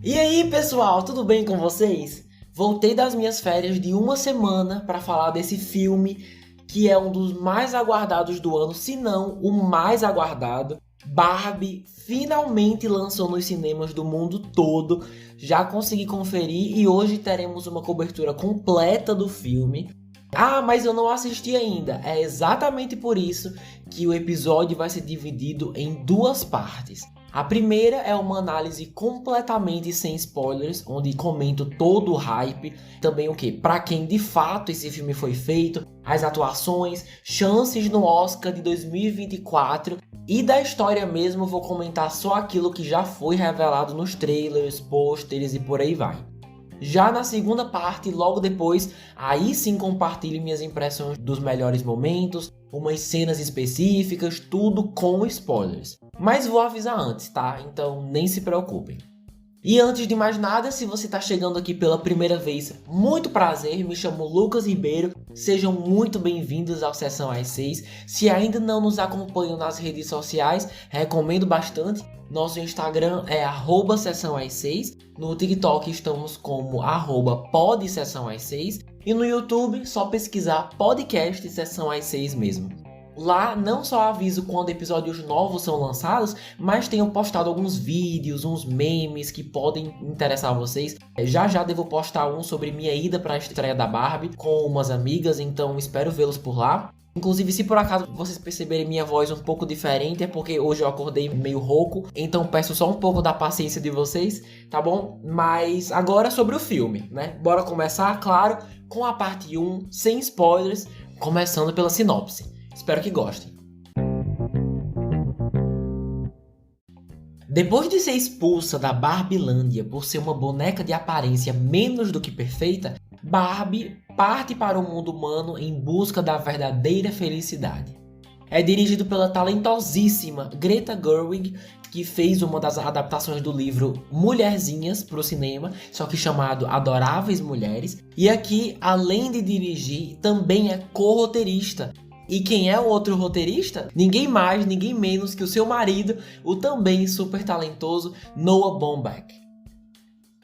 E aí, pessoal, tudo bem com vocês? Voltei das minhas férias de uma semana para falar desse filme que é um dos mais aguardados do ano, se não o mais aguardado. Barbie finalmente lançou nos cinemas do mundo todo, já consegui conferir e hoje teremos uma cobertura completa do filme. Ah, mas eu não assisti ainda. É exatamente por isso que o episódio vai ser dividido em duas partes. A primeira é uma análise completamente sem spoilers, onde comento todo o hype, também o que? Para quem de fato esse filme foi feito, as atuações, chances no Oscar de 2024 e da história mesmo vou comentar só aquilo que já foi revelado nos trailers, pôsteres e por aí vai. Já na segunda parte, logo depois, aí sim compartilho minhas impressões dos melhores momentos, umas cenas específicas, tudo com spoilers. Mas vou avisar antes, tá? Então nem se preocupem. E antes de mais nada, se você está chegando aqui pela primeira vez, muito prazer, me chamo Lucas Ribeiro, sejam muito bem-vindos ao Sessão às 6. Se ainda não nos acompanham nas redes sociais, recomendo bastante. Nosso Instagram é @sessãoàs6, no TikTok estamos como @podsessãoàs6 e no YouTube só pesquisar podcast Sessão às 6 mesmo. Lá não só aviso quando episódios novos são lançados, mas tenho postado alguns vídeos, uns memes que podem interessar vocês. Já devo postar um sobre minha ida para a estreia da Barbie com umas amigas, então espero vê-los por lá. Inclusive, se por acaso vocês perceberem minha voz um pouco diferente, é porque hoje eu acordei meio rouco, então peço só um pouco da paciência de vocês, tá bom? Mas agora sobre o filme, né? Bora começar, claro, com a parte 1, sem spoilers, começando pela sinopse. Espero que gostem. Depois de ser expulsa da Barbilândia por ser uma boneca de aparência menos do que perfeita, Barbie parte para o mundo humano em busca da verdadeira felicidade. É dirigido pela talentosíssima Greta Gerwig, que fez uma das adaptações do livro Mulherzinhas para o cinema, só que chamado Adoráveis Mulheres, e aqui, além de dirigir, também é co-roteirista. E quem é o outro roteirista? Ninguém mais, ninguém menos que o seu marido, o também super talentoso Noah Baumbach.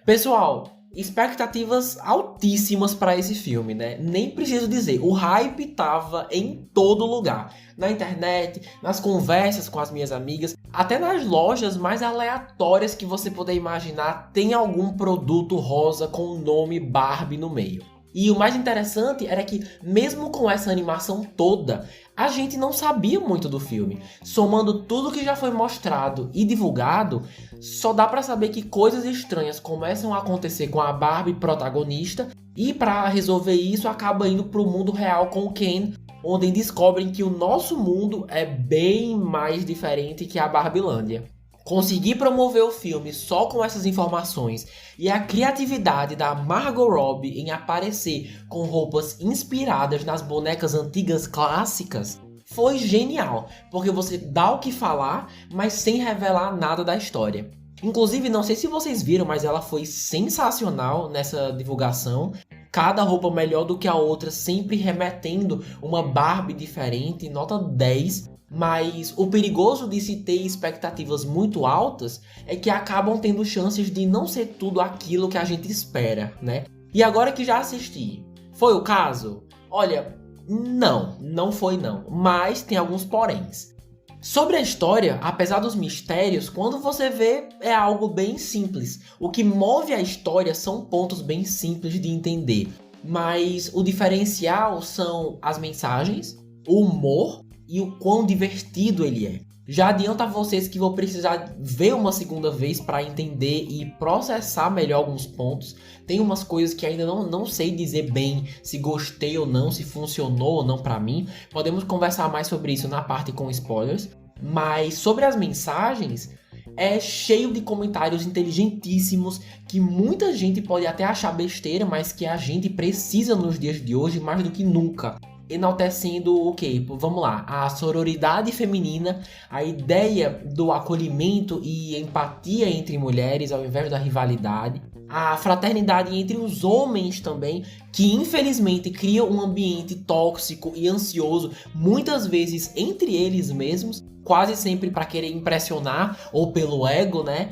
Pessoal, expectativas altíssimas para esse filme, né? Nem preciso dizer, o hype tava em todo lugar. Na internet, nas conversas com as minhas amigas, até nas lojas mais aleatórias que você puder imaginar, tem algum produto rosa com o nome Barbie no meio. E o mais interessante era que, mesmo com essa animação toda, a gente não sabia muito do filme. Somando tudo que já foi mostrado e divulgado, só dá pra saber que coisas estranhas começam a acontecer com a Barbie protagonista e para resolver isso acaba indo pro mundo real com o Ken, onde descobrem que o nosso mundo é bem mais diferente que a Barbilândia. Conseguir promover o filme só com essas informações e a criatividade da Margot Robbie em aparecer com roupas inspiradas nas bonecas antigas clássicas foi genial, porque você dá o que falar, mas sem revelar nada da história. Inclusive, não sei se vocês viram, mas ela foi sensacional nessa divulgação. Cada roupa melhor do que a outra, sempre remetendo uma Barbie diferente, nota 10. Mas o perigoso de se ter expectativas muito altas é que acabam tendo chances de não ser tudo aquilo que a gente espera, né? E agora que já assisti, foi o caso? Olha, não foi não, mas tem alguns poréns. Sobre a história, apesar dos mistérios, quando você vê é algo bem simples. O que move a história são pontos bem simples de entender, mas o diferencial são as mensagens, o humor e o quão divertido ele é. Já adianto a vocês que vou precisar ver uma segunda vez para entender e processar melhor alguns pontos. Tem umas coisas que ainda não sei dizer bem se gostei ou não, se funcionou ou não para mim. Podemos conversar mais sobre isso na parte com spoilers. Mas sobre as mensagens, é cheio de comentários inteligentíssimos que muita gente pode até achar besteira, mas que a gente precisa nos dias de hoje mais do que nunca. Enaltecendo o quê? Vamos lá, a sororidade feminina, a ideia do acolhimento e empatia entre mulheres ao invés da rivalidade, A fraternidade entre os homens também, que infelizmente cria um ambiente tóxico e ansioso, muitas vezes entre eles mesmos, quase sempre para querer impressionar ou pelo ego, né?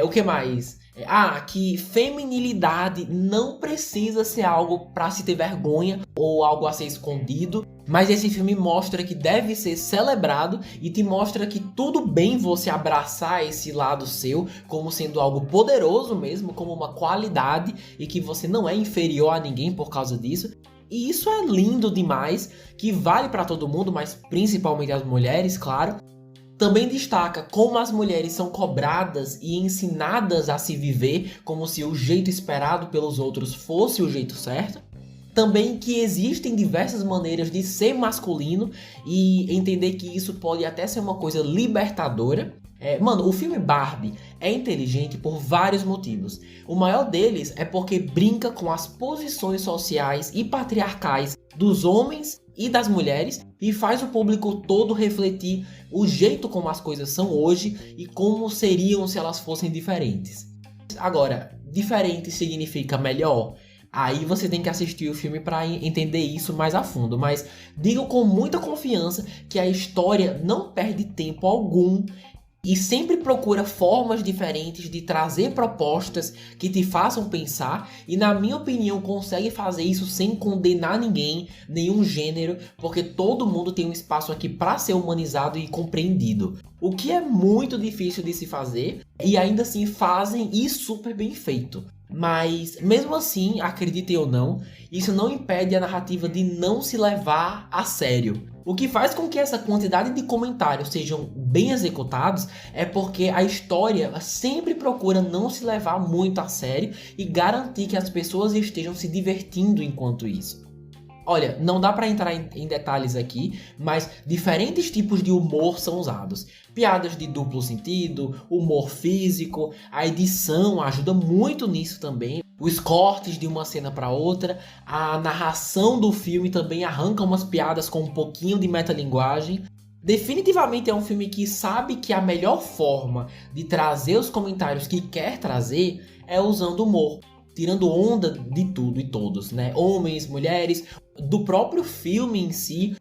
O que mais? Que feminilidade não precisa ser algo para se ter vergonha ou algo a ser escondido, mas esse filme mostra que deve ser celebrado e te mostra que tudo bem você abraçar esse lado seu como sendo algo poderoso mesmo, como uma qualidade, e que você não é inferior a ninguém por causa disso. E isso é lindo demais, que vale para todo mundo, mas principalmente as mulheres, claro. Também destaca como as mulheres são cobradas e ensinadas a se viver como se o jeito esperado pelos outros fosse o jeito certo. Também que existem diversas maneiras de ser masculino e entender que isso pode até ser uma coisa libertadora. O filme Barbie é inteligente por vários motivos. O maior deles é porque brinca com as posições sociais e patriarcais dos homens e das mulheres e faz o público todo refletir o jeito como as coisas são hoje e como seriam se elas fossem diferentes. Agora, diferente significa melhor? Aí você tem que assistir o filme para entender isso mais a fundo, mas digo com muita confiança que a história não perde tempo algum e sempre procura formas diferentes de trazer propostas que te façam pensar e, na minha opinião, consegue fazer isso sem condenar ninguém, nenhum gênero, porque todo mundo tem um espaço aqui para ser humanizado e compreendido. O que é muito difícil de se fazer e ainda assim fazem e super bem feito. Mas, mesmo assim, acreditem ou não, isso não impede a narrativa de não se levar a sério. O que faz com que essa quantidade de comentários sejam bem executados é porque a história sempre procura não se levar muito a sério e garantir que as pessoas estejam se divertindo enquanto isso. Olha, não dá para entrar em detalhes aqui, mas diferentes tipos de humor são usados. Piadas de duplo sentido, humor físico, a edição ajuda muito nisso também. Os cortes de uma cena para outra, a narração do filme também arranca umas piadas com um pouquinho de metalinguagem. Definitivamente é um filme que sabe que a melhor forma de trazer os comentários que quer trazer é usando humor, tirando onda de tudo e todos, né? Homens, mulheres, do próprio filme em si.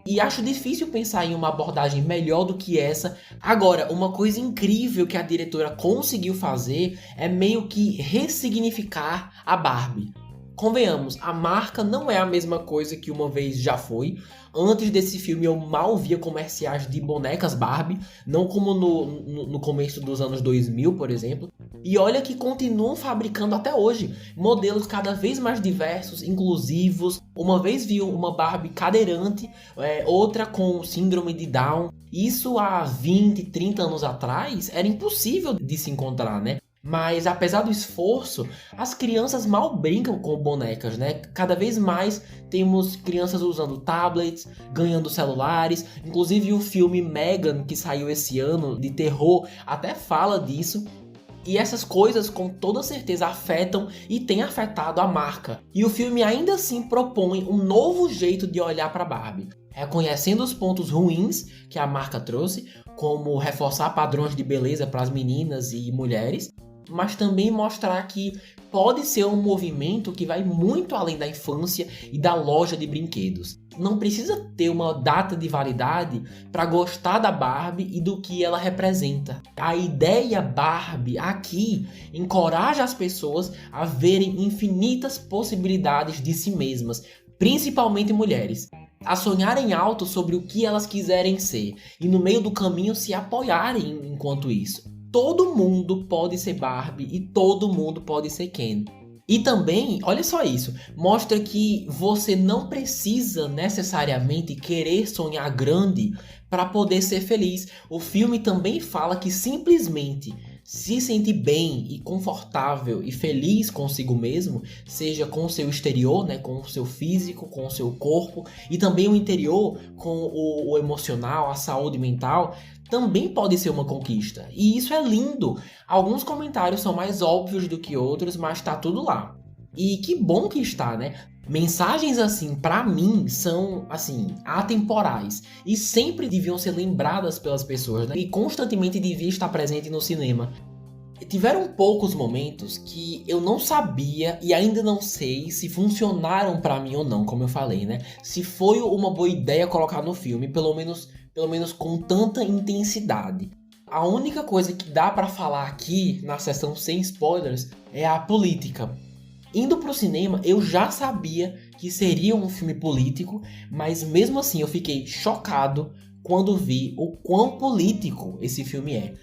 E acho difícil pensar em uma abordagem melhor do que essa. Agora, uma coisa incrível que a diretora conseguiu fazer é meio que ressignificar a Barbie. Convenhamos, a marca não é a mesma coisa que uma vez já foi. Antes desse filme eu mal via comerciais de bonecas Barbie, não como no começo dos anos 2000, por exemplo. E olha que continuam fabricando até hoje modelos cada vez mais diversos, inclusivos. Uma vez vi uma Barbie cadeirante, outra com síndrome de Down. Isso há 20, 30 anos atrás era impossível de se encontrar, né? Mas apesar do esforço, as crianças mal brincam com bonecas, né? Cada vez mais temos crianças usando tablets, ganhando celulares. Inclusive o filme Megan, que saiu esse ano, de terror, até fala disso. E essas coisas com toda certeza afetam e têm afetado a marca. E o filme ainda assim propõe um novo jeito de olhar para Barbie, reconhecendo os pontos ruins que a marca trouxe, como reforçar padrões de beleza para as meninas e mulheres, mas também mostrar que pode ser um movimento que vai muito além da infância e da loja de brinquedos. Não precisa ter uma data de validade para gostar da Barbie e do que ela representa. A ideia Barbie aqui encoraja as pessoas a verem infinitas possibilidades de si mesmas, principalmente mulheres, a sonharem alto sobre o que elas quiserem ser e no meio do caminho se apoiarem enquanto isso. Todo mundo pode ser Barbie e todo mundo pode ser Ken. E também, olha só isso, mostra que você não precisa necessariamente querer sonhar grande para poder ser feliz. O filme também fala que simplesmente se sentir bem e confortável e feliz consigo mesmo, seja com o seu exterior, né, com o seu físico, com o seu corpo, e também o interior, com o emocional, a saúde mental, também pode ser uma conquista. E isso é lindo. Alguns comentários são mais óbvios do que outros, mas tá tudo lá. E que bom que está, né? Mensagens assim, pra mim, são, assim, atemporais. E sempre deviam ser lembradas pelas pessoas, né? E constantemente devia estar presente no cinema. Tiveram poucos momentos que eu não sabia e ainda não sei se funcionaram pra mim ou não, como eu falei, né? Se foi uma boa ideia colocar no filme, pelo menos com tanta intensidade. A única coisa que dá pra falar aqui na sessão sem spoilers é a política. Indo pro cinema, eu já sabia que seria um filme político, mas mesmo assim eu fiquei chocado quando vi o quão político esse filme é.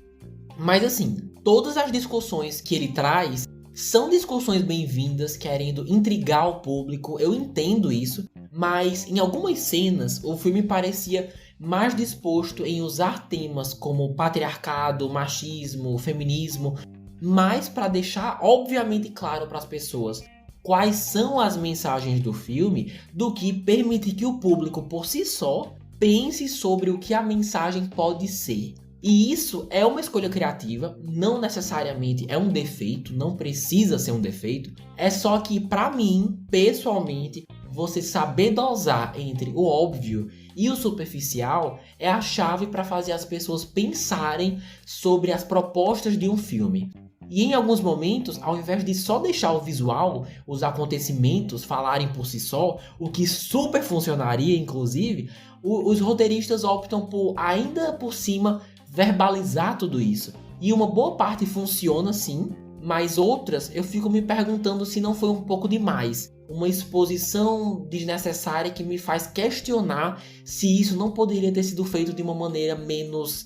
Mas assim, todas as discussões que ele traz são discussões bem-vindas, querendo intrigar o público, eu entendo isso, mas em algumas cenas o filme parecia mais disposto em usar temas como patriarcado, machismo, feminismo, mais para deixar obviamente claro para as pessoas quais são as mensagens do filme, do que permitir que o público por si só pense sobre o que a mensagem pode ser. E isso é uma escolha criativa, não necessariamente é um defeito, não precisa ser um defeito. É só que, pra mim, pessoalmente, você saber dosar entre o óbvio e o superficial é a chave para fazer as pessoas pensarem sobre as propostas de um filme. E em alguns momentos, ao invés de só deixar o visual, os acontecimentos falarem por si só, o que super funcionaria, inclusive, os roteiristas optam por, ainda por cima, verbalizar tudo isso. E uma boa parte funciona sim, mas outras eu fico me perguntando se não foi um pouco demais. Uma exposição desnecessária que me faz questionar se isso não poderia ter sido feito de uma maneira menos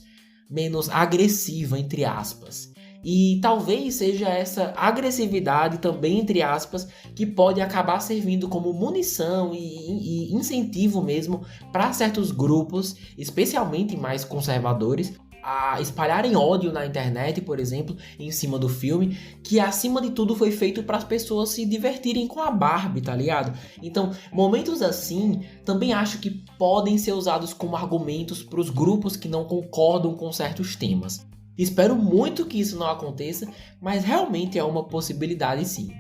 agressiva, entre aspas. E talvez seja essa agressividade também, entre aspas, que pode acabar servindo como munição e incentivo mesmo para certos grupos, especialmente mais conservadores, a espalharem ódio na internet, por exemplo, em cima do filme, que acima de tudo foi feito para as pessoas se divertirem com a Barbie, tá ligado? Então, momentos assim, também acho que podem ser usados como argumentos para os grupos que não concordam com certos temas. Espero muito que isso não aconteça, mas realmente é uma possibilidade sim.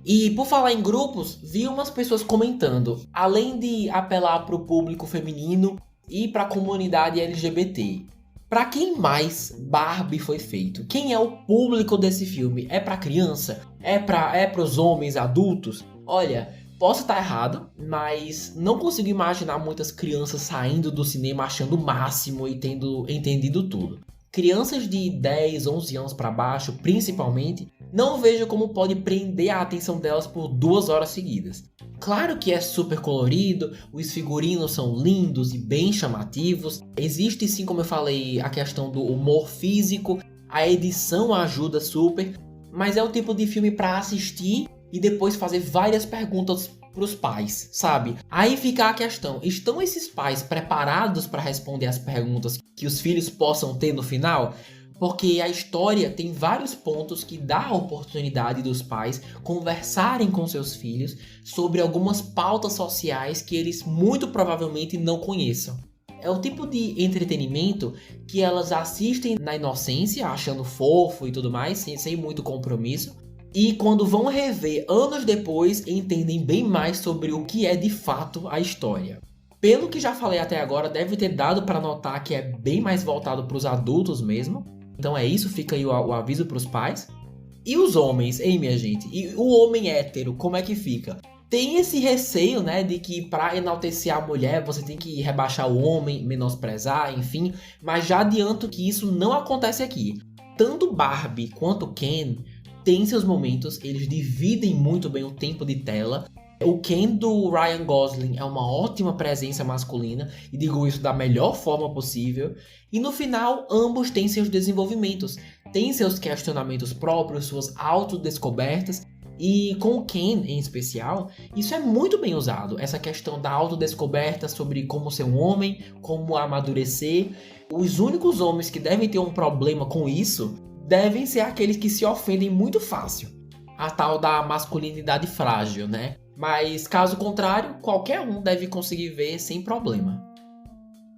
E por falar em grupos, vi umas pessoas comentando, além de apelar para o público feminino e para a comunidade LGBT. Para quem mais Barbie foi feito? Quem é o público desse filme? É para criança? É para os homens adultos? Olha, posso estar errado, mas não consigo imaginar muitas crianças saindo do cinema achando o máximo e tendo entendido tudo. Crianças de 10, 11 anos para baixo, principalmente, não vejo como pode prender a atenção delas por 2 horas seguidas. Claro que é super colorido, os figurinos são lindos e bem chamativos. Existe sim, como eu falei, a questão do humor físico, a edição ajuda super, mas é o tipo de filme para assistir e depois fazer várias perguntas pros pais, sabe? Aí fica a questão, estão esses pais preparados para responder as perguntas que os filhos possam ter no final? Porque a história tem vários pontos que dá a oportunidade dos pais conversarem com seus filhos sobre algumas pautas sociais que eles muito provavelmente não conheçam. É o tipo de entretenimento que elas assistem na inocência, achando fofo e tudo mais, sem muito compromisso. E quando vão rever anos depois, entendem bem mais sobre o que é de fato a história. Pelo que já falei até agora, deve ter dado para notar que é bem mais voltado para os adultos mesmo. Então é isso, fica aí o aviso para os pais. E os homens, hein, minha gente? E o homem hétero, como é que fica? Tem esse receio, né, de que para enaltecer a mulher você tem que rebaixar o homem, menosprezar, enfim. Mas já adianto que isso não acontece aqui. Tanto Barbie quanto Ken tem seus momentos, eles dividem muito bem o tempo de tela. O Ken do Ryan Gosling é uma ótima presença masculina, e digo isso da melhor forma possível. E no final, ambos têm seus desenvolvimentos, têm seus questionamentos próprios, suas autodescobertas. E com o Ken em especial, isso é muito bem usado, essa questão da autodescoberta sobre como ser um homem, como amadurecer. Os únicos homens que devem ter um problema com isso devem ser aqueles que se ofendem muito fácil. A tal da masculinidade frágil, né? Mas caso contrário, qualquer um deve conseguir ver sem problema.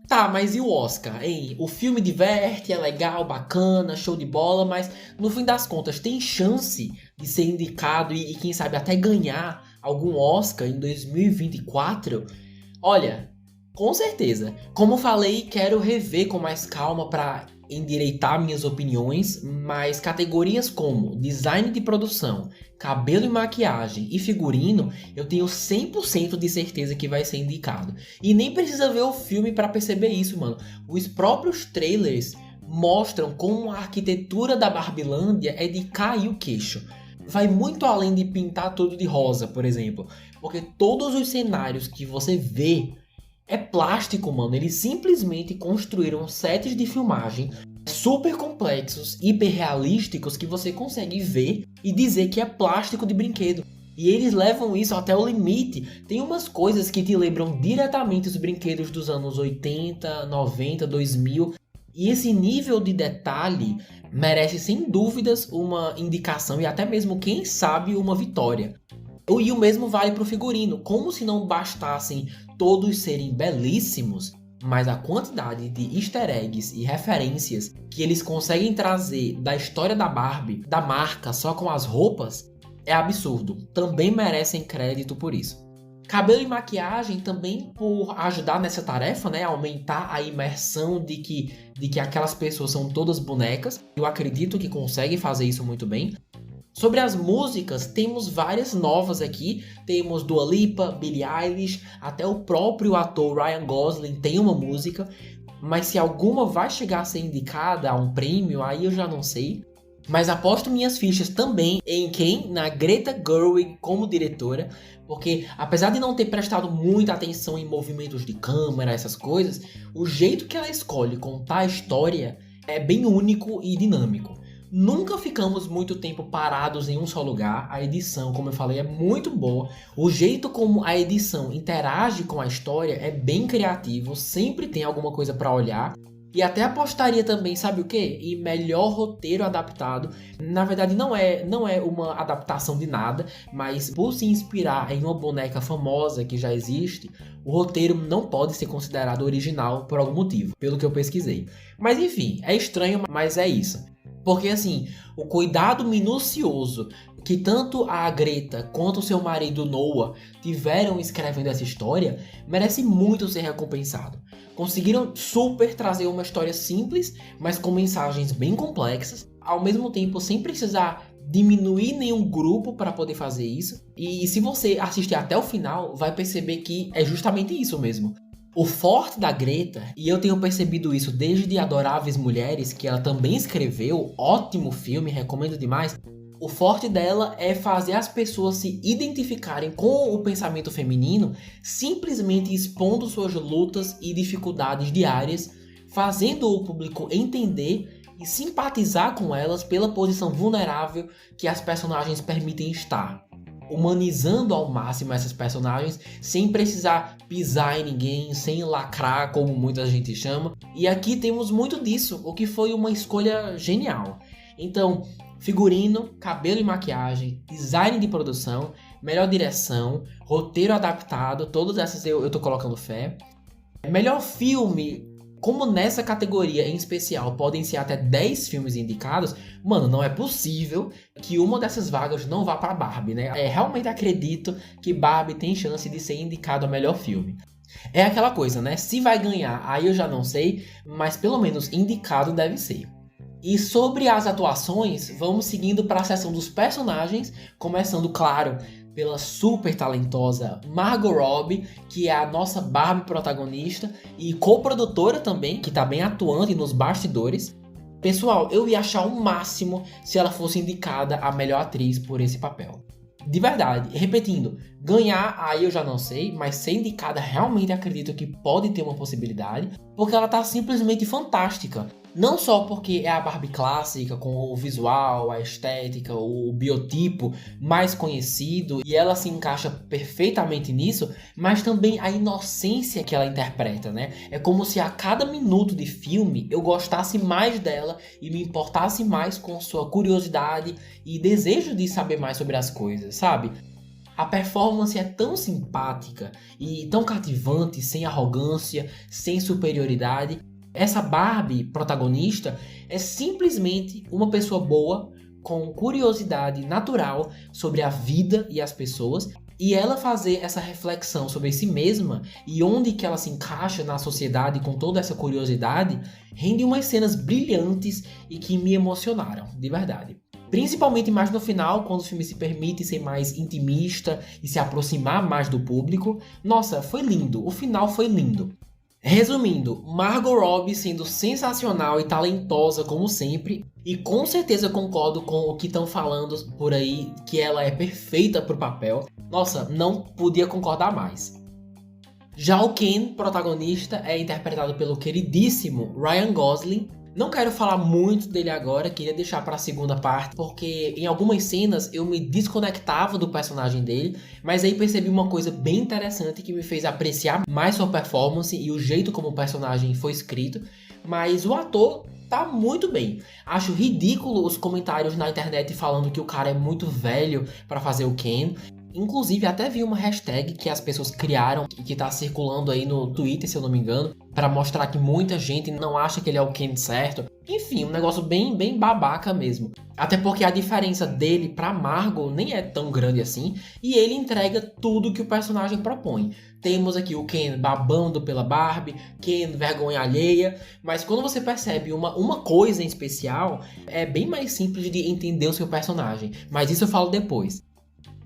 Tá, mas e o Oscar, hein? O filme diverte, é legal, bacana, show de bola, mas no fim das contas tem chance de ser indicado e quem sabe até ganhar algum Oscar em 2024? Olha, Com certeza. Como falei, quero rever com mais calma para endireitar minhas opiniões, mas categorias como design de produção, cabelo e maquiagem e figurino, eu tenho 100% de certeza que vai ser indicado. E nem precisa ver o filme para perceber isso, mano. Os próprios trailers mostram como a arquitetura da Barbilândia é de cair o queixo. Vai muito além de pintar tudo de rosa, por exemplo, porque todos os cenários que você vê é plástico, mano. Eles simplesmente construíram sets de filmagem super complexos, hiperrealísticos, que você consegue ver e dizer que é plástico de brinquedo. E eles levam isso até o limite. Tem umas coisas que te lembram diretamente os brinquedos dos anos 80, 90, 2000. E esse nível de detalhe merece sem dúvidas uma indicação e até mesmo, quem sabe, uma vitória. E o mesmo vale para o figurino. Como se não bastassem todos serem belíssimos, mas a quantidade de easter eggs e referências que eles conseguem trazer da história da Barbie, da marca, só com as roupas, é absurdo. Também merecem crédito por isso. Cabelo e maquiagem também por ajudar nessa tarefa, né? Aumentar a imersão de que aquelas pessoas são todas bonecas. Eu acredito que conseguem fazer isso muito bem. Sobre as músicas, temos várias novas aqui. Temos Dua Lipa, Billie Eilish, até o próprio ator Ryan Gosling tem uma música. Mas se alguma vai chegar a ser indicada a um prêmio, aí eu já não sei. Mas aposto minhas fichas também em quem? Na Greta Gerwig como diretora. Porque apesar de não ter prestado muita atenção em movimentos de câmera, essas coisas, o jeito que ela escolhe contar a história é bem único e dinâmico. Nunca ficamos muito tempo parados em um só lugar. A edição, como eu falei, é muito boa. O jeito como a edição interage com a história é bem criativo. Sempre tem alguma coisa para olhar. E até apostaria também, sabe o quê? Em melhor roteiro adaptado. Na verdade, não é uma adaptação de nada, mas por se inspirar em uma boneca famosa que já existe, o roteiro não pode ser considerado original por algum motivo, pelo que eu pesquisei. Mas enfim, é estranho, mas é isso. Porque assim, o cuidado minucioso que tanto a Greta quanto o seu marido Noah tiveram escrevendo essa história merece muito ser recompensado. Conseguiram super trazer uma história simples, mas com mensagens bem complexas, ao mesmo tempo sem precisar diminuir nenhum grupo para poder fazer isso. E se você assistir até o final, vai perceber que é justamente isso mesmo. O forte da Greta, e eu tenho percebido isso desde Adoráveis Mulheres, que ela também escreveu, ótimo filme, recomendo demais. O forte dela é fazer as pessoas se identificarem com o pensamento feminino, simplesmente expondo suas lutas e dificuldades diárias, fazendo o público entender e simpatizar com elas pela posição vulnerável que as personagens permitem estar. Humanizando ao máximo essas personagens, sem precisar pisar em ninguém, sem lacrar, como muita gente chama. E aqui temos muito disso, o que foi uma escolha genial. Então, figurino, cabelo e maquiagem, design de produção, melhor direção, roteiro adaptado, todas essas eu tô colocando fé. Melhor filme, como nessa categoria em especial podem ser até 10 filmes indicados, mano, não é possível que uma dessas vagas não vá para Barbie, né? Realmente acredito que Barbie tem chance de ser indicado a melhor filme. É aquela coisa, né? Se vai ganhar, aí eu já não sei, mas pelo menos indicado deve ser. E sobre as atuações, vamos seguindo para a seção dos personagens, começando, claro, pela super talentosa Margot Robbie, que é a nossa Barbie protagonista e coprodutora também, que tá bem atuante nos bastidores. Pessoal, eu ia achar o máximo se ela fosse indicada a melhor atriz por esse papel. De verdade, repetindo, ganhar aí eu já não sei, mas ser indicada realmente acredito que pode ter uma possibilidade, porque ela tá simplesmente fantástica. Não só porque é a Barbie clássica, com o visual, a estética, o biotipo mais conhecido, e ela se encaixa perfeitamente nisso, mas também a inocência que ela interpreta, né? É como se a cada minuto de filme eu gostasse mais dela e me importasse mais com sua curiosidade e desejo de saber mais sobre as coisas, sabe? A performance é tão simpática e tão cativante, sem arrogância, sem superioridade. Essa Barbie protagonista é simplesmente uma pessoa boa, com curiosidade natural sobre a vida e as pessoas, E ela fazer essa reflexão sobre si mesma e onde que ela se encaixa na sociedade com toda essa curiosidade, rende umas cenas brilhantes e que me emocionaram, de verdade. Principalmente mais no final, quando o filme se permite ser mais intimista e se aproximar mais do público. Nossa, foi lindo, o final foi lindo. Resumindo, Margot Robbie sendo sensacional e talentosa como sempre, e com certeza concordo com o que estão falando por aí, que ela é perfeita pro papel. Nossa, não podia concordar mais. Já o Ken, protagonista, é interpretado pelo queridíssimo Ryan Gosling. Não quero falar muito dele agora, queria deixar para a segunda parte, porque em algumas cenas eu me desconectava do personagem dele, mas aí percebi uma coisa bem interessante que me fez apreciar mais sua performance e o jeito como o personagem foi escrito, mas o ator tá muito bem. Acho ridículo os comentários na internet falando que o cara é muito velho para fazer o Ken. Inclusive, até vi uma hashtag que as pessoas criaram e que tá circulando aí no Twitter, se eu não me engano, para mostrar que muita gente não acha que ele é o Ken certo. Enfim, um negócio bem babaca mesmo. Até porque a diferença dele pra Margot nem é tão grande assim, e ele entrega tudo que o personagem propõe. Temos aqui o Ken babando pela Barbie, Ken vergonha alheia, mas quando você percebe uma coisa em especial, é bem mais simples de entender o seu personagem. Mas isso eu falo depois.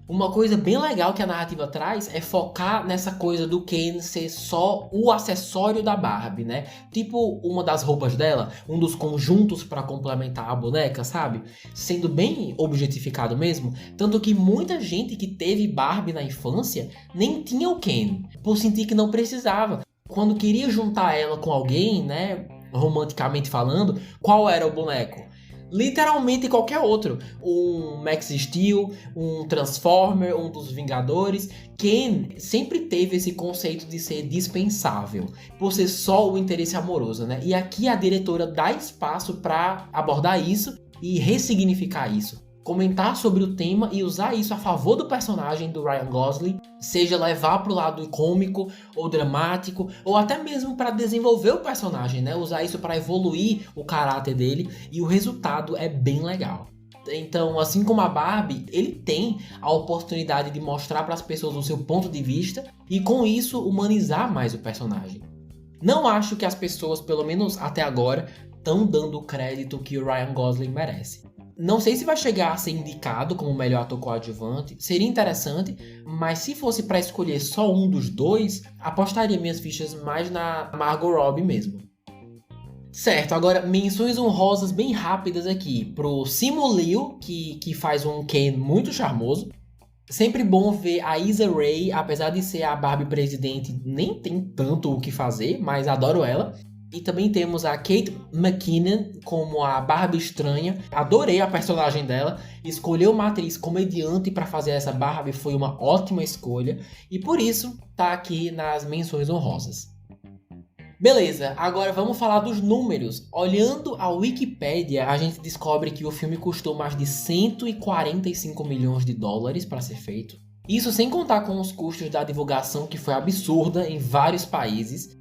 Uma coisa bem legal que a narrativa traz é focar nessa coisa do Ken ser só o acessório da Barbie, né? Tipo uma das roupas dela, um dos conjuntos para complementar a boneca, sabe? Sendo bem objetificado mesmo. Tanto que muita gente que teve Barbie na infância nem tinha o Ken, por sentir que não precisava. Quando queria juntar ela com alguém, né? Romanticamente falando, qual era o boneco? Literalmente qualquer outro. Um Max Steel, um Transformer, um dos Vingadores. Ken sempre teve esse conceito de ser dispensável, por ser só o interesse amoroso, né? E aqui a diretora dá espaço para abordar isso e ressignificar isso. Comentar sobre o tema e usar isso a favor do personagem do Ryan Gosling, seja levar para o lado cômico ou dramático, ou até mesmo para desenvolver o personagem, né? Usar isso para evoluir o caráter dele, e o resultado é bem legal. Então, assim como a Barbie, ele tem a oportunidade de mostrar para as pessoas o seu ponto de vista e com isso humanizar mais o personagem. Não acho que as pessoas, pelo menos até agora, estão dando o crédito que o Ryan Gosling merece. Não sei se vai chegar a ser indicado como melhor ator coadjuvante, seria interessante, mas se fosse para escolher só um dos dois, apostaria minhas fichas mais na Margot Robbie mesmo. Certo, agora menções honrosas bem rápidas aqui pro Simu Liu, que faz um Ken muito charmoso. Sempre bom ver a Issa Rae, apesar de ser a Barbie presidente, nem tem tanto o que fazer, mas adoro ela. E também temos a Kate McKinnon como a Barbie estranha. Adorei a personagem dela. Escolher uma atriz comediante para fazer essa Barbie foi uma ótima escolha. E por isso tá aqui nas menções honrosas. Beleza, agora vamos falar dos números. Olhando a Wikipedia, a gente descobre que o filme custou mais de 145 milhões de dólares para ser feito. Isso sem contar com os custos da divulgação, que foi absurda em vários países.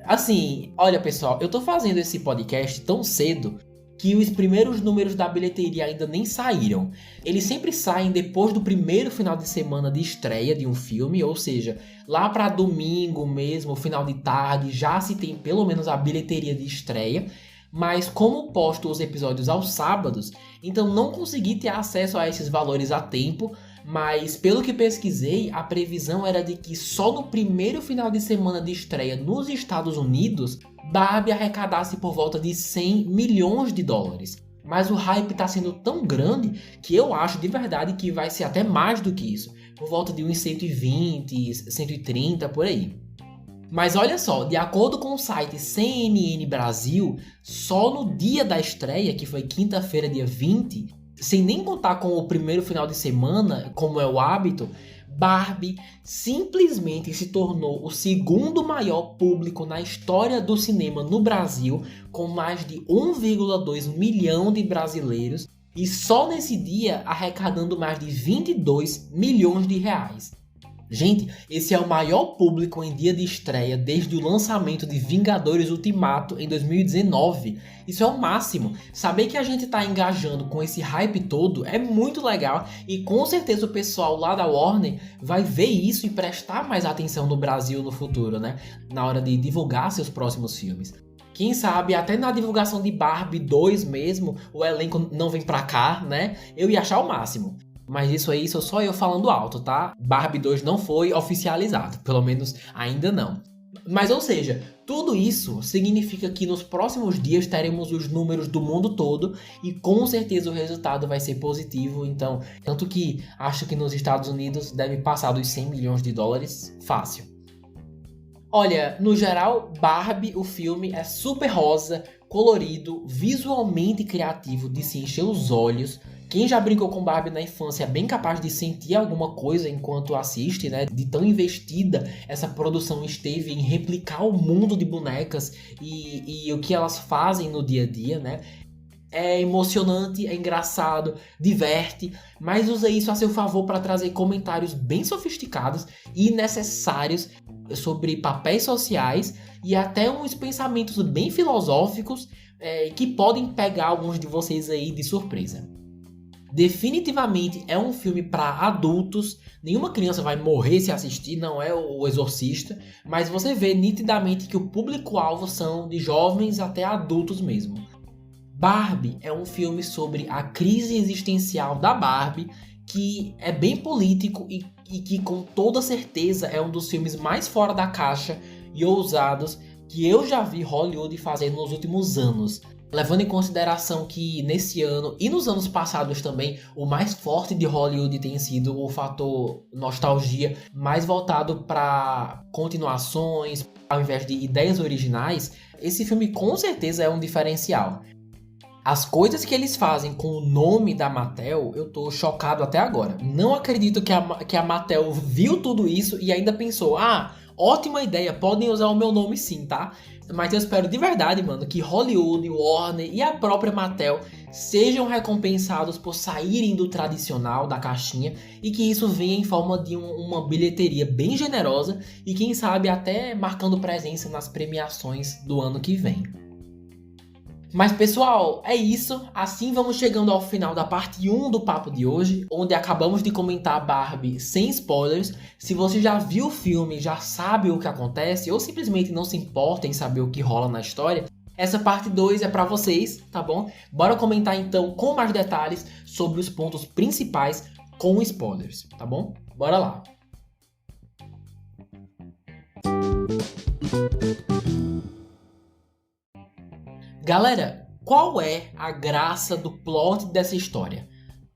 Assim, olha pessoal, eu tô fazendo esse podcast tão cedo que os primeiros números da bilheteria ainda nem saíram. Eles sempre saem depois do primeiro final de semana de estreia de um filme, ou seja, lá para domingo mesmo, final de tarde, já se tem pelo menos a bilheteria de estreia. Mas como posto os episódios aos sábados, então não consegui ter acesso a esses valores a tempo. Mas pelo que pesquisei, a previsão era de que só no primeiro final de semana de estreia nos Estados Unidos, Barbie arrecadasse por volta de 100 milhões de dólares. Mas o hype está sendo tão grande que eu acho de verdade que vai ser até mais do que isso. Por volta de uns 120, 130, por aí. Mas olha só, de acordo com o site CNN Brasil, só no dia da estreia, que foi quinta-feira, dia 20, sem nem contar com o primeiro final de semana, como é o hábito, Barbie simplesmente se tornou o segundo maior público na história do cinema no Brasil, com mais de 1,2 milhão de brasileiros, e só nesse dia arrecadando mais de 22 milhões de reais. Gente, esse é o maior público em dia de estreia desde o lançamento de Vingadores Ultimato em 2019. Isso é o máximo. Saber que a gente tá engajando com esse hype todo é muito legal e com certeza o pessoal lá da Warner vai ver isso e prestar mais atenção no Brasil no futuro, né? Na hora de divulgar seus próximos filmes. Quem sabe até na divulgação de Barbie 2 mesmo, o elenco não vem pra cá, né? Eu ia achar o máximo. Mas isso aí sou só eu falando alto, tá? Barbie 2 não foi oficializado, pelo menos ainda não. Mas ou seja, tudo isso significa que nos próximos dias teremos os números do mundo todo e com certeza o resultado vai ser positivo. Então, tanto que acho que nos Estados Unidos deve passar dos 100 milhões de dólares fácil. Olha, no geral, Barbie, o filme, é super rosa, colorido, visualmente criativo, de se encher os olhos. Quem já brincou com Barbie na infância é bem capaz de sentir alguma coisa enquanto assiste, né? De tão investida essa produção esteve em replicar o mundo de bonecas e o que elas fazem no dia a dia, né? É emocionante, é engraçado, diverte, mas usa isso a seu favor para trazer comentários bem sofisticados e necessários sobre papéis sociais e até uns pensamentos bem filosóficos que podem pegar alguns de vocês aí de surpresa. Definitivamente é um filme para adultos, nenhuma criança vai morrer se assistir, não é o Exorcista, mas você vê nitidamente que o público-alvo são de jovens até adultos mesmo. Barbie é um filme sobre a crise existencial da Barbie, que é bem político e que com toda certeza é um dos filmes mais fora da caixa e ousados que eu já vi Hollywood fazer nos últimos anos. Levando em consideração que nesse ano e nos anos passados também, o mais forte de Hollywood tem sido o fator nostalgia, mais voltado para continuações, ao invés de ideias originais, esse filme com certeza é um diferencial. As coisas que eles fazem com o nome da Mattel, eu tô chocado até agora. Não acredito que a Mattel viu tudo isso e ainda pensou, ótima ideia, podem usar o meu nome sim, tá? Mas eu espero de verdade, mano, que Hollywood, Warner e a própria Mattel sejam recompensados por saírem do tradicional, da caixinha, e que isso venha em forma de uma bilheteria bem generosa e quem sabe até marcando presença nas premiações do ano que vem. Mas pessoal, é isso. Assim vamos chegando ao final da parte 1 do papo de hoje, onde acabamos de comentar Barbie sem spoilers. Se você já viu o filme, já sabe o que acontece, ou simplesmente não se importa em saber o que rola na história, essa parte 2 é pra vocês, tá bom? Bora comentar então com mais detalhes sobre os pontos principais com spoilers, tá bom? Bora lá! Galera, qual é a graça do plot dessa história?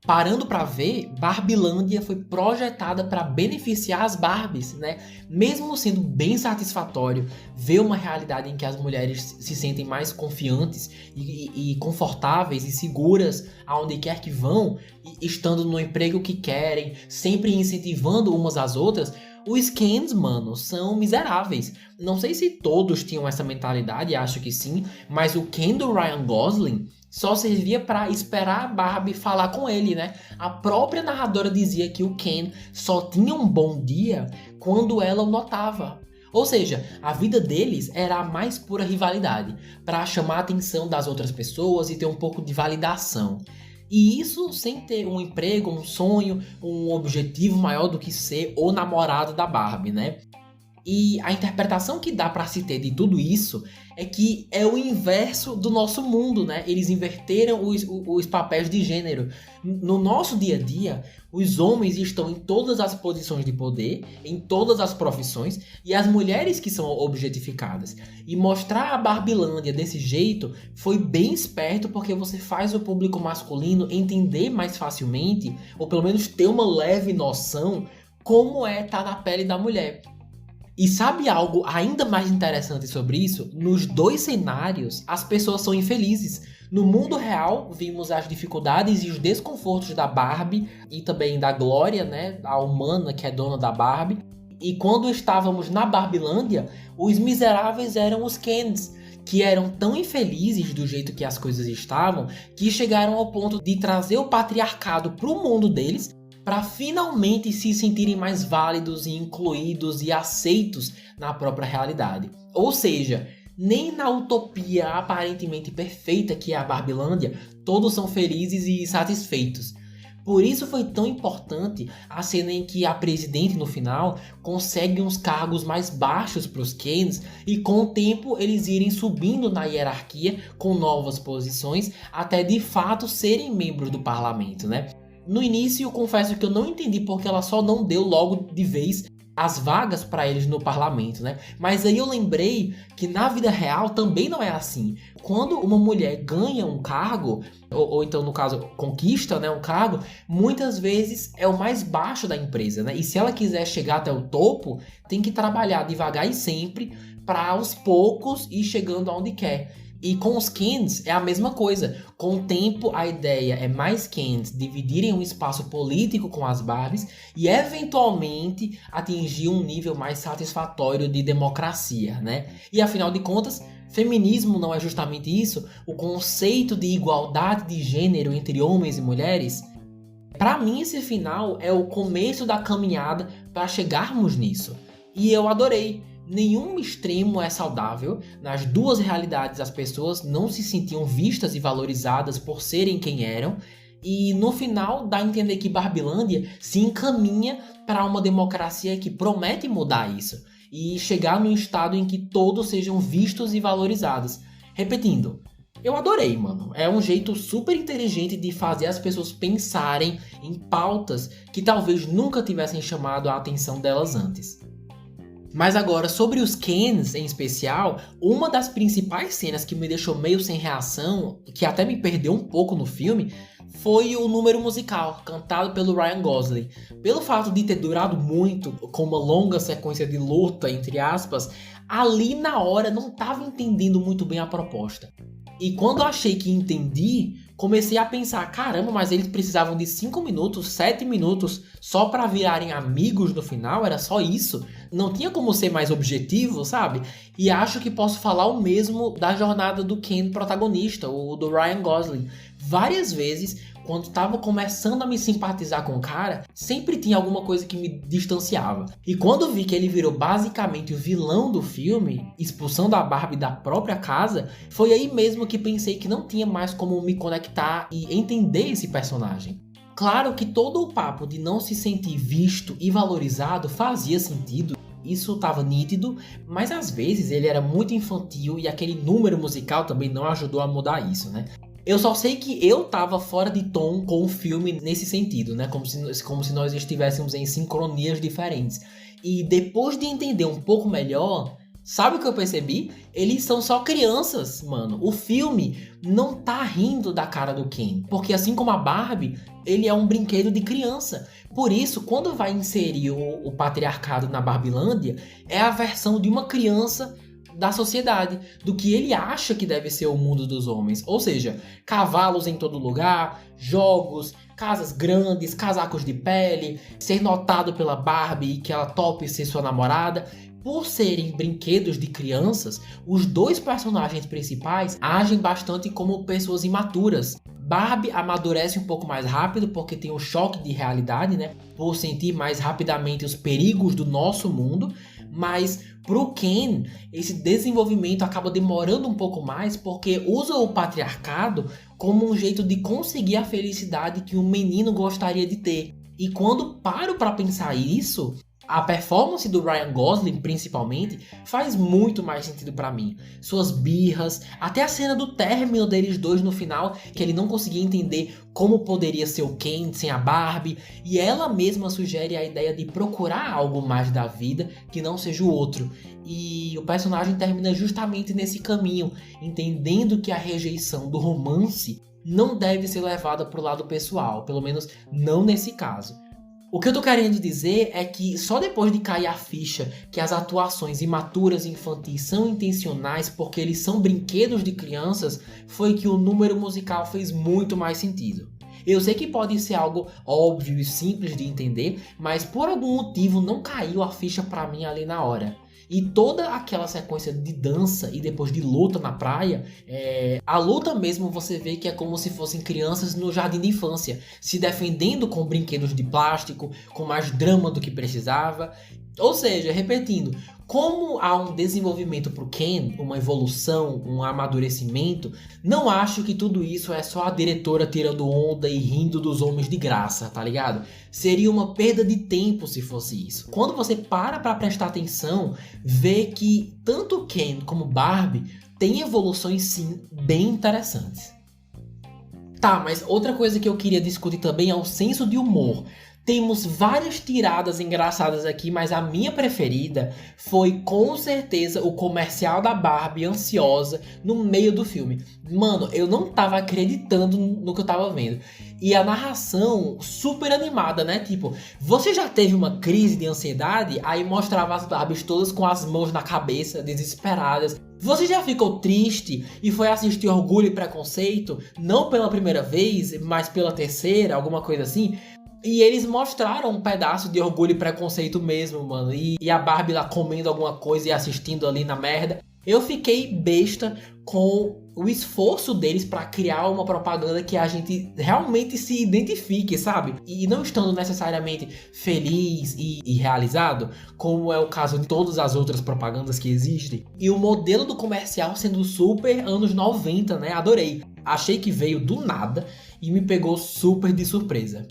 Parando pra ver, Barbilândia foi projetada para beneficiar as Barbies, né? Mesmo sendo bem satisfatório ver uma realidade em que as mulheres se sentem mais confiantes e confortáveis e seguras aonde quer que vão, estando no emprego que querem, sempre incentivando umas às outras, os Kens, mano, são miseráveis. Não sei se todos tinham essa mentalidade, acho que sim, mas o Ken do Ryan Gosling só servia para esperar a Barbie falar com ele, né? A própria narradora dizia que o Ken só tinha um bom dia quando ela o notava. Ou seja, a vida deles era a mais pura rivalidade, para chamar a atenção das outras pessoas e ter um pouco de validação. E isso sem ter um emprego, um sonho, um objetivo maior do que ser o namorado da Barbie, né? E a interpretação que dá pra se ter de tudo isso é que é o inverso do nosso mundo, né? Eles inverteram os papéis de gênero. No nosso dia a dia, os homens estão em todas as posições de poder, em todas as profissões, e as mulheres que são objetificadas. E mostrar a Barbilândia desse jeito foi bem esperto, porque você faz o público masculino entender mais facilmente, ou pelo menos ter uma leve noção, como é estar na pele da mulher. E sabe algo ainda mais interessante sobre isso? Nos dois cenários, as pessoas são infelizes. No mundo real, vimos as dificuldades e os desconfortos da Barbie e também da Glória, né, a humana que é dona da Barbie. E quando estávamos na Barbilândia, os miseráveis eram os Kens, que eram tão infelizes do jeito que as coisas estavam, que chegaram ao ponto de trazer o patriarcado para o mundo deles para finalmente se sentirem mais válidos e incluídos e aceitos na própria realidade. Ou seja, nem na utopia aparentemente perfeita que é a Barbilândia, todos são felizes e satisfeitos. Por isso foi tão importante a cena em que a presidente no final consegue uns cargos mais baixos para os Kens e com o tempo eles irem subindo na hierarquia com novas posições até de fato serem membros do parlamento, né? No início eu confesso que eu não entendi porque ela só não deu logo de vez as vagas para eles no parlamento, né? Mas aí eu lembrei que na vida real também não é assim. Quando uma mulher ganha um cargo, ou então no caso conquista, né, um cargo, muitas vezes é o mais baixo da empresa, né? E se ela quiser chegar até o topo, tem que trabalhar devagar e sempre para aos poucos ir chegando aonde quer. E com os Kens é a mesma coisa. Com o tempo, a ideia é mais Kens dividirem um espaço político com as Barbies e eventualmente atingir um nível mais satisfatório de democracia, né? E afinal de contas, feminismo não é justamente isso? O conceito de igualdade de gênero entre homens e mulheres? Para mim, esse final é o começo da caminhada para chegarmos nisso. E eu adorei. Nenhum extremo é saudável. Nas duas realidades as pessoas não se sentiam vistas e valorizadas por serem quem eram. E no final dá a entender que Barbilândia se encaminha para uma democracia que promete mudar isso. E chegar num estado em que todos sejam vistos e valorizados. Repetindo, eu adorei, mano. É um jeito super inteligente de fazer as pessoas pensarem em pautas que talvez nunca tivessem chamado a atenção delas antes. Mas agora, sobre os Kens em especial, uma das principais cenas que me deixou meio sem reação, que até me perdeu um pouco no filme, foi o número musical, cantado pelo Ryan Gosling. Pelo fato de ter durado muito, com uma longa sequência de luta, entre aspas, ali na hora não estava entendendo muito bem a proposta. E quando eu achei que entendi, comecei a pensar, caramba, mas eles precisavam de 5 minutos, 7 minutos só pra virarem amigos no final? Era só isso? Não tinha como ser mais objetivo, sabe? E acho que posso falar o mesmo da jornada do Ken protagonista, o do Ryan Gosling. Várias vezes, quando tava começando a me simpatizar com o cara, sempre tinha alguma coisa que me distanciava. E quando vi que ele virou basicamente o vilão do filme, expulsando a Barbie da própria casa, foi aí mesmo que pensei que não tinha mais como me conectar e entender esse personagem. Claro que todo o papo de não se sentir visto e valorizado fazia sentido, isso estava nítido, mas às vezes ele era muito infantil e aquele número musical também não ajudou a mudar isso, né? Eu só sei que eu tava fora de tom com o filme nesse sentido, né? Como se nós estivéssemos em sincronias diferentes. E depois de entender um pouco melhor, sabe o que eu percebi? Eles são só crianças, mano. O filme não tá rindo da cara do Ken. Porque assim como a Barbie, ele é um brinquedo de criança. Por isso, quando vai inserir o patriarcado na Barbilândia, é a versão de uma criança da sociedade, do que ele acha que deve ser o mundo dos homens. Ou seja, cavalos em todo lugar, jogos, casas grandes, casacos de pele, ser notado pela Barbie e que ela tope ser sua namorada. Por serem brinquedos de crianças, os dois personagens principais agem bastante como pessoas imaturas. Barbie amadurece um pouco mais rápido porque tem um choque de realidade, né? Por sentir mais rapidamente os perigos do nosso mundo, mas pro Ken, esse desenvolvimento acaba demorando um pouco mais porque usa o patriarcado como um jeito de conseguir a felicidade que um menino gostaria de ter. E quando paro para pensar isso, a performance do Ryan Gosling, principalmente, faz muito mais sentido pra mim. Suas birras, até a cena do término deles dois no final, que ele não conseguia entender como poderia ser o Ken sem a Barbie, e ela mesma sugere a ideia de procurar algo mais da vida que não seja o outro. E o personagem termina justamente nesse caminho, entendendo que a rejeição do romance não deve ser levada pro lado pessoal, pelo menos não nesse caso. O que eu tô querendo dizer é que só depois de cair a ficha que as atuações imaturas e infantis são intencionais porque eles são brinquedos de crianças, foi que o número musical fez muito mais sentido. Eu sei que pode ser algo óbvio e simples de entender, mas por algum motivo não caiu a ficha pra mim ali na hora. E toda aquela sequência de dança e depois de luta na praia, a luta mesmo você vê que é como se fossem crianças no jardim de infância, se defendendo com brinquedos de plástico, com mais drama do que precisava. Ou seja, repetindo, como há um desenvolvimento pro Ken, uma evolução, um amadurecimento, não acho que tudo isso é só a diretora tirando onda e rindo dos homens de graça, tá ligado? Seria uma perda de tempo se fosse isso. Quando você para pra prestar atenção, vê que tanto Ken como Barbie têm evoluções sim bem interessantes. Tá, mas outra coisa que eu queria discutir também é o senso de humor. Temos várias tiradas engraçadas aqui, mas a minha preferida foi com certeza o comercial da Barbie ansiosa no meio do filme. Mano, eu não tava acreditando no que eu tava vendo. E a narração super animada, né? Tipo, você já teve uma crise de ansiedade? Aí mostrava as Barbies todas com as mãos na cabeça, desesperadas. Você já ficou triste e foi assistir Orgulho e Preconceito? Não pela primeira vez, mas pela terceira, alguma coisa assim? E eles mostraram um pedaço de Orgulho e Preconceito mesmo, mano. E a Barbie lá comendo alguma coisa e assistindo ali na merda. Eu fiquei besta com o esforço deles pra criar uma propaganda que a gente realmente se identifique, sabe? E não estando necessariamente feliz e realizado, como é o caso de todas as outras propagandas que existem. E o modelo do comercial sendo super anos 90, né? Adorei. Achei que veio do nada e me pegou super de surpresa.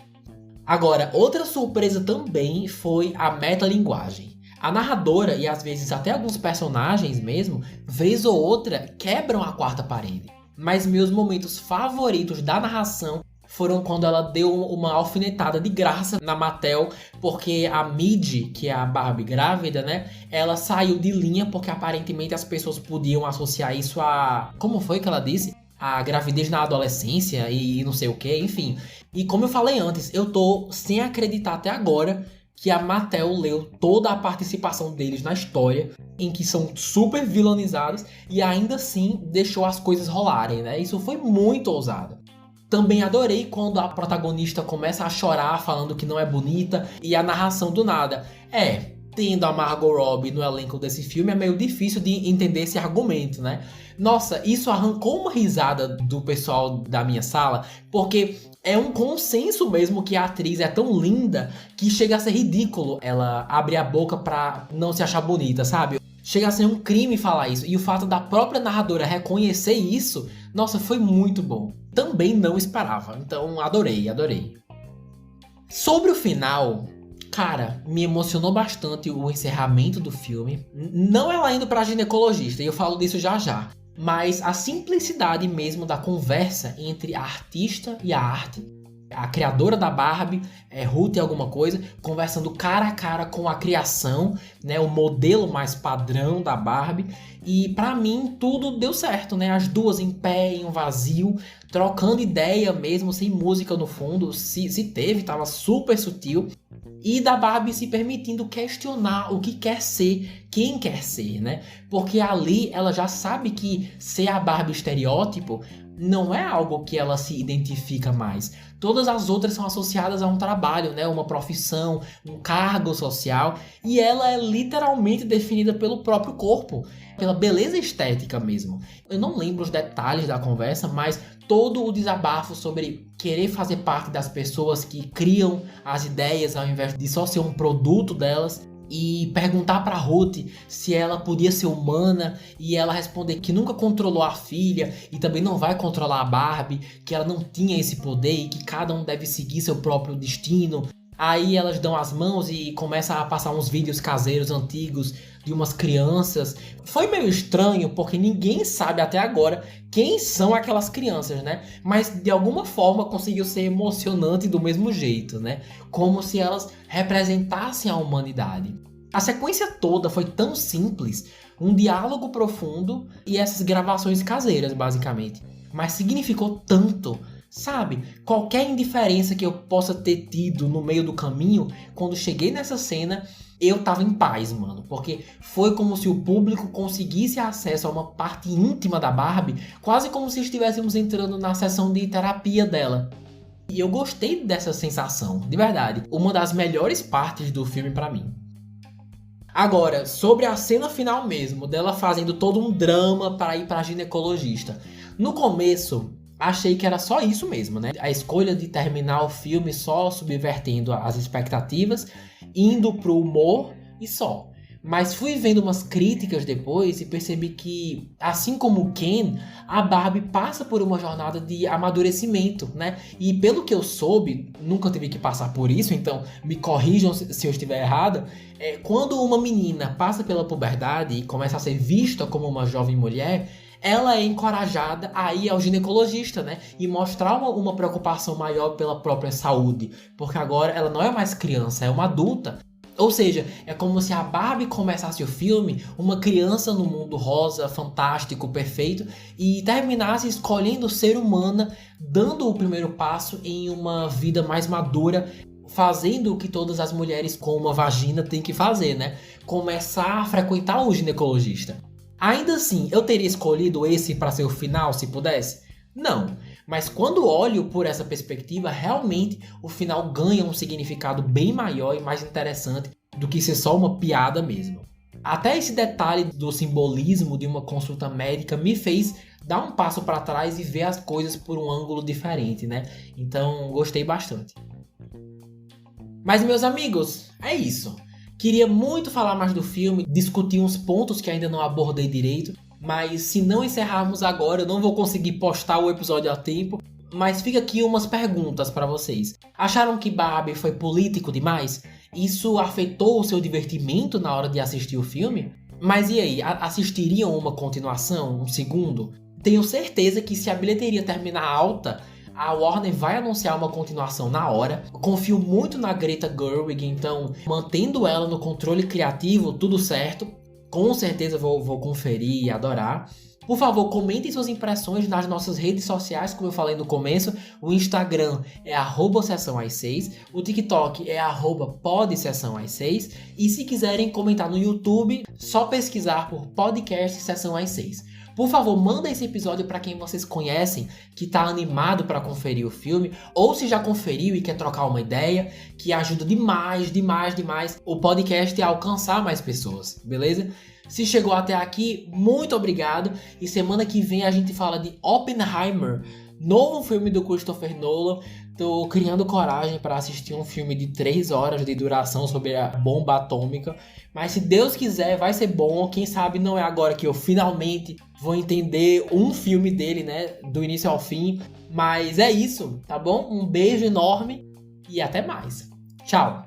Agora, outra surpresa também foi a metalinguagem. A narradora e às vezes até alguns personagens mesmo, vez ou outra, quebram a quarta parede. Mas meus momentos favoritos da narração foram quando ela deu uma alfinetada de graça na Mattel, porque a Midi, que é a Barbie grávida, né, ela saiu de linha porque aparentemente as pessoas podiam associar isso a... Como foi que ela disse? A gravidez na adolescência e não sei o que, enfim. E como eu falei antes, eu tô sem acreditar até agora que a Mattel leu toda a participação deles na história, em que são super vilanizados, e ainda assim deixou as coisas rolarem, né? Isso foi muito ousado. Também adorei quando a protagonista começa a chorar falando que não é bonita, e a narração do nada. Tendo a Margot Robbie no elenco desse filme, é meio difícil de entender esse argumento, né? Nossa, isso arrancou uma risada do pessoal da minha sala, porque é um consenso mesmo que a atriz é tão linda que chega a ser ridículo ela abrir a boca pra não se achar bonita, sabe? Chega a ser um crime falar isso. E o fato da própria narradora reconhecer isso, nossa, foi muito bom. Também não esperava, então adorei. Sobre o final... Cara, me emocionou bastante o encerramento do filme. Não ela indo pra ginecologista, e eu falo disso já já. Mas a simplicidade mesmo da conversa entre a artista e a arte. A criadora da Barbie, Ruth alguma coisa, conversando cara a cara com a criação, né, o modelo mais padrão da Barbie. E pra mim tudo deu certo, né? As duas em pé, em um vazio, trocando ideia mesmo, sem música no fundo. Se teve, tava super sutil. E da Barbie se permitindo questionar o que quer ser, quem quer ser, né? Porque ali ela já sabe que ser a Barbie estereótipo não é algo que ela se identifica mais. Todas as outras são associadas a um trabalho, né? Uma profissão, um cargo social. E ela é literalmente definida pelo próprio corpo, pela beleza estética mesmo. Eu não lembro os detalhes da conversa, mas todo o desabafo sobre querer fazer parte das pessoas que criam as ideias ao invés de só ser um produto delas. E perguntar pra Ruth se ela podia ser humana e ela responder que nunca controlou a filha e também não vai controlar a Barbie, que ela não tinha esse poder e que cada um deve seguir seu próprio destino. Aí elas dão as mãos e começam a passar uns vídeos caseiros antigos de umas crianças. Foi meio estranho porque ninguém sabe até agora quem são aquelas crianças, né? Mas de alguma forma conseguiu ser emocionante do mesmo jeito, né? Como se elas representassem a humanidade. A sequência toda foi tão simples, um diálogo profundo e essas gravações caseiras, basicamente. Mas significou tanto. Sabe, qualquer indiferença que eu possa ter tido no meio do caminho, quando cheguei nessa cena, eu tava em paz, mano. Porque foi como se o público conseguisse acesso a uma parte íntima da Barbie, quase como se estivéssemos entrando na sessão de terapia dela. E eu gostei dessa sensação, de verdade. Uma das melhores partes do filme pra mim. Agora, sobre a cena final mesmo, dela fazendo todo um drama para ir pra ginecologista. No começo, achei que era só isso mesmo, né? A escolha de terminar o filme só subvertendo as expectativas, indo pro humor e só. Mas fui vendo umas críticas depois e percebi que, assim como o Ken, a Barbie passa por uma jornada de amadurecimento, né? E pelo que eu soube, nunca tive que passar por isso, então me corrijam se eu estiver errado. Quando uma menina passa pela puberdade e começa a ser vista como uma jovem mulher, ela é encorajada a ir ao ginecologista, né? E mostrar uma preocupação maior pela própria saúde. Porque agora ela não é mais criança, é uma adulta. Ou seja, é como se a Barbie começasse o filme uma criança no mundo rosa, fantástico, perfeito, e terminasse escolhendo ser humana, dando o primeiro passo em uma vida mais madura, fazendo o que todas as mulheres com uma vagina têm que fazer, né? Começar a frequentar o ginecologista. Ainda assim, eu teria escolhido esse para ser o final se pudesse? Não, mas quando olho por essa perspectiva, realmente o final ganha um significado bem maior e mais interessante do que ser só uma piada mesmo. Até esse detalhe do simbolismo de uma consulta médica me fez dar um passo para trás e ver as coisas por um ângulo diferente, né? Então, gostei bastante. Mas, meus amigos, é isso. Queria muito falar mais do filme, discutir uns pontos que ainda não abordei direito, mas se não encerrarmos agora, eu não vou conseguir postar o episódio a tempo. Mas fica aqui umas perguntas para vocês. Acharam que Barbie foi político demais? Isso afetou o seu divertimento na hora de assistir o filme? Mas e aí, assistiriam uma continuação, um segundo? Tenho certeza que se a bilheteria terminar alta, a Warner vai anunciar uma continuação na hora. Confio muito na Greta Gerwig, então mantendo ela no controle criativo, tudo certo. Com certeza vou conferir e adorar. Por favor, comentem suas impressões nas nossas redes sociais, como eu falei no começo. O Instagram é @sessãoas6, o TikTok é @podsessãoas6. E se quiserem comentar no YouTube, só pesquisar por podcast Sessão às 6. Por favor, manda esse episódio para quem vocês conhecem, que está animado para conferir o filme, ou se já conferiu e quer trocar uma ideia, que ajuda demais o podcast a alcançar mais pessoas, beleza? Se chegou até aqui, muito obrigado. E semana que vem a gente fala de Oppenheimer, novo filme do Christopher Nolan. Tô criando coragem para assistir um filme de 3 horas de duração sobre a bomba atômica. Mas se Deus quiser, vai ser bom. Quem sabe não é agora que eu finalmente vou entender um filme dele, né? Do início ao fim. Mas é isso, tá bom? Um beijo enorme e até mais. Tchau!